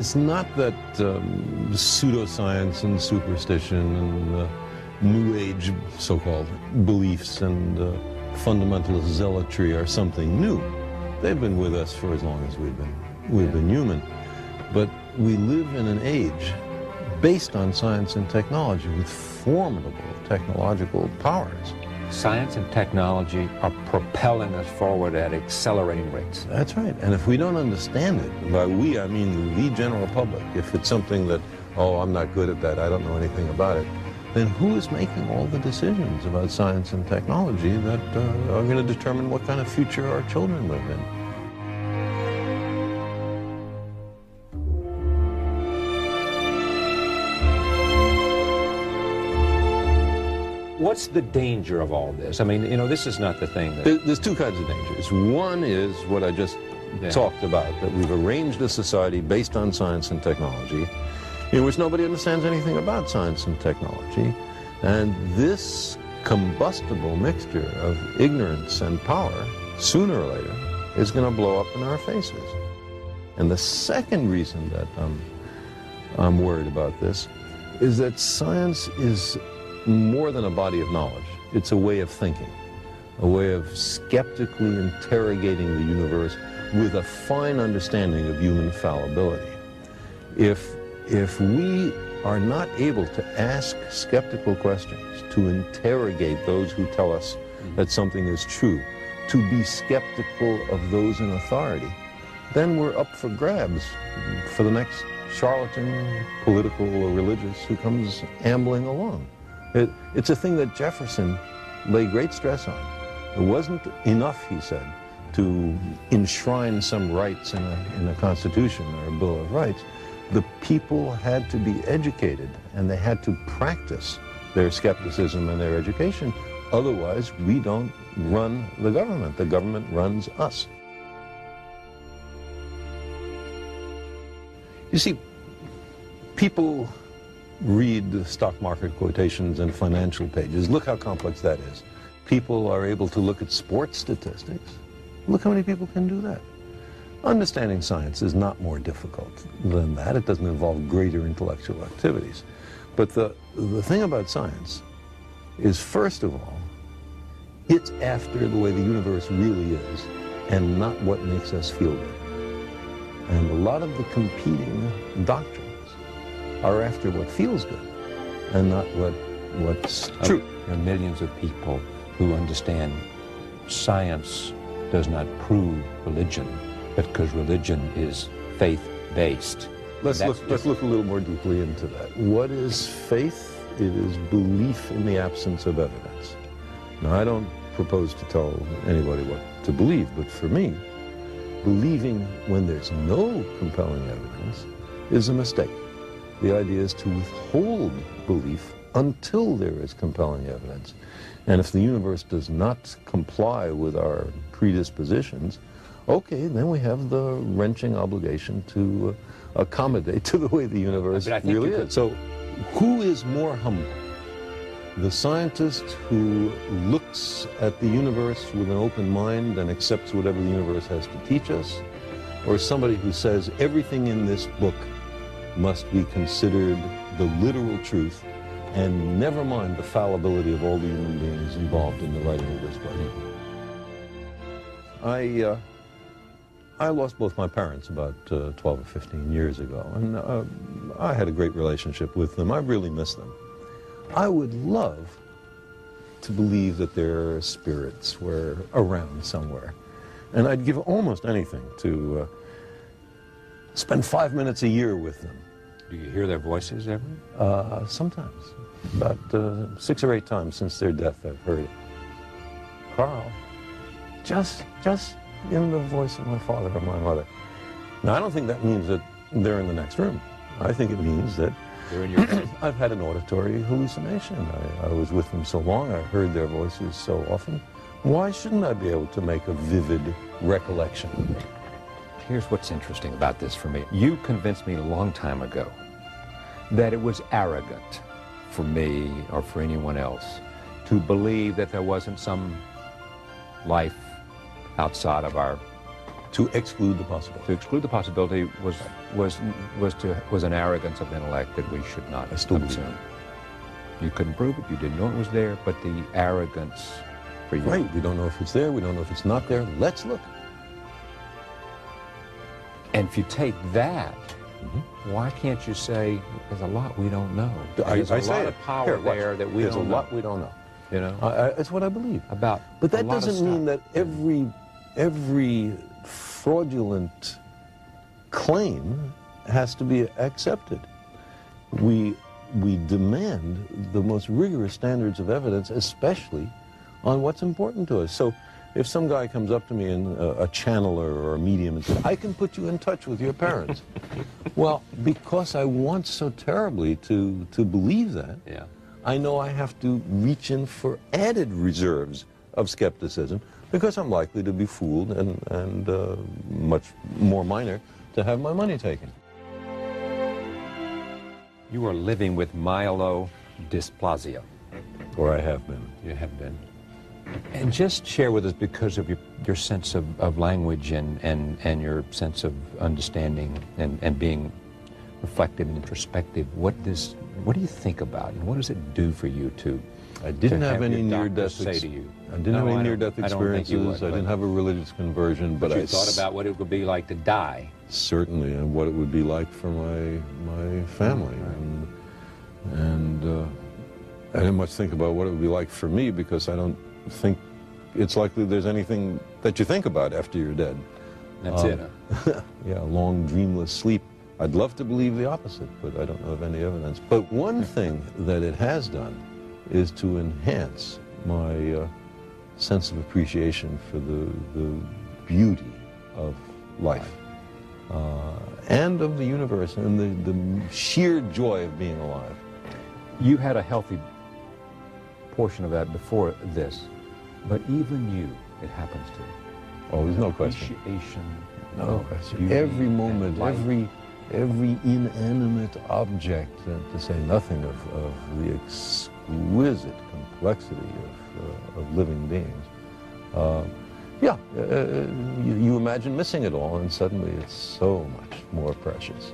It's not that pseudoscience and superstition and New Age so-called beliefs and fundamentalist zealotry are something new. They've been with us for as long as we've been human. But we live in an age based on science and technology with formidable technological powers. Science and technology are propelling us forward at accelerating rates. That's right. And if we don't understand it, by we I mean the general public, if it's something that, oh, I'm not good at that, I don't know anything about it, then who is making all the decisions about science and technology that are going to determine what kind of future our children live in? What's the danger of all this? I mean, you know, this is not the thing that... There's two kinds of dangers. One is what I just talked about, that we've arranged a society based on science and technology, in which nobody understands anything about science and technology. And this combustible mixture of ignorance and power, sooner or later, is going to blow up in our faces. And the second reason that I'm worried about this is that science is more than a body of knowledge. It's a way of thinking, a way of skeptically interrogating the universe with a fine understanding of human fallibility. If we are not able to ask skeptical questions, to interrogate those who tell us that something is true, to be skeptical of those in authority, then we're up for grabs for the next charlatan, political or religious, who comes ambling along. It's a thing that Jefferson laid great stress on. It wasn't enough, he said, to enshrine some rights in a Constitution or a Bill of Rights. The people had to be educated, and they had to practice their skepticism and their education. Otherwise, we don't run the government. The government runs us. You see, people read the stock market quotations and financial pages. Look how complex that is. People are able to look at sports statistics. Look how many people can do that. Understanding science is not more difficult than that. It doesn't involve greater intellectual activities. But the thing about science is, first of all, it's after the way the universe really is and not what makes us feel good. And a lot of the competing doctrines are after what feels good and not what's true. There are millions of people who understand science does not prove religion, but because religion is faith-based. Let's look a little more deeply into that. What is faith? It is belief in the absence of evidence. Now, I don't propose to tell anybody what to believe, but for me, believing when there's no compelling evidence is a mistake. The idea is to withhold belief until there is compelling evidence. And if the universe does not comply with our predispositions, okay, then we have the wrenching obligation to accommodate to the way the universe really is. So who is more humble? The scientist who looks at the universe with an open mind and accepts whatever the universe has to teach us, or somebody who says everything in this book must be considered the literal truth, and never mind the fallibility of all the human beings involved in the writing of this book? I lost both my parents about 12 or 15 years ago, and I had a great relationship with them. I really miss them. I would love to believe that their spirits were around somewhere, and I'd give almost anything to spend 5 minutes a year with them. Do you hear their voices ever? Sometimes. About 6 or 8 times since their death, I've heard it. Carl, just in the voice of my father or my mother. Now, I don't think that means that they're in the next room. I think it means that they're in your head. I've had an auditory hallucination. I was with them so long, I heard their voices so often. Why shouldn't I be able to make a vivid recollection? Here's what's interesting about this for me. You convinced me a long time ago that it was arrogant for me or for anyone else to believe that there wasn't some life outside of our To exclude the possibility. To exclude the possibility was an arrogance of intellect that we should not assume. You couldn't prove it, you didn't know it was there, but the arrogance for you. Right, we don't know if it's there, we don't know if it's not there, let's look. And if you take that, why can't you say, there's a lot we don't know? There's a lot of power there that we don't know. There's a lot we don't know. You know? It's what I believe. But that doesn't mean that every fraudulent claim has to be accepted. We demand the most rigorous standards of evidence, especially on what's important to us. So if some guy comes up to me, and a channeler or a medium, and says, I can put you in touch with your parents. Well, because I want so terribly to believe that, I know I have to reach in for added reserves of skepticism, because I'm likely to be fooled and much more minor to have my money taken. You are living with myelodysplasia. Or I have been. You have been. And just share with us, because of your sense of language and your sense of understanding and being reflective and introspective, what do you think about, and what does it do for you to I didn't have any near-death experiences. I didn't have a religious conversion, but you thought about what it would be like to die. Certainly, and what it would be like for my family, and I didn't much think about what it would be like for me, because I don't think it's likely there's anything that you think about after you're dead. That's it. Yeah, long dreamless sleep. I'd love to believe the opposite, but I don't know of any evidence. But one thing that it has done is to enhance my sense of appreciation for the beauty of life and of the universe, and the sheer joy of being alive. You had a healthy portion of that before this, but even you, it happens to. Oh, there's no question. Appreciation. No question. Every moment, every inanimate object, to say nothing of the exquisite complexity of living beings. You imagine missing it all, and suddenly it's so much more precious.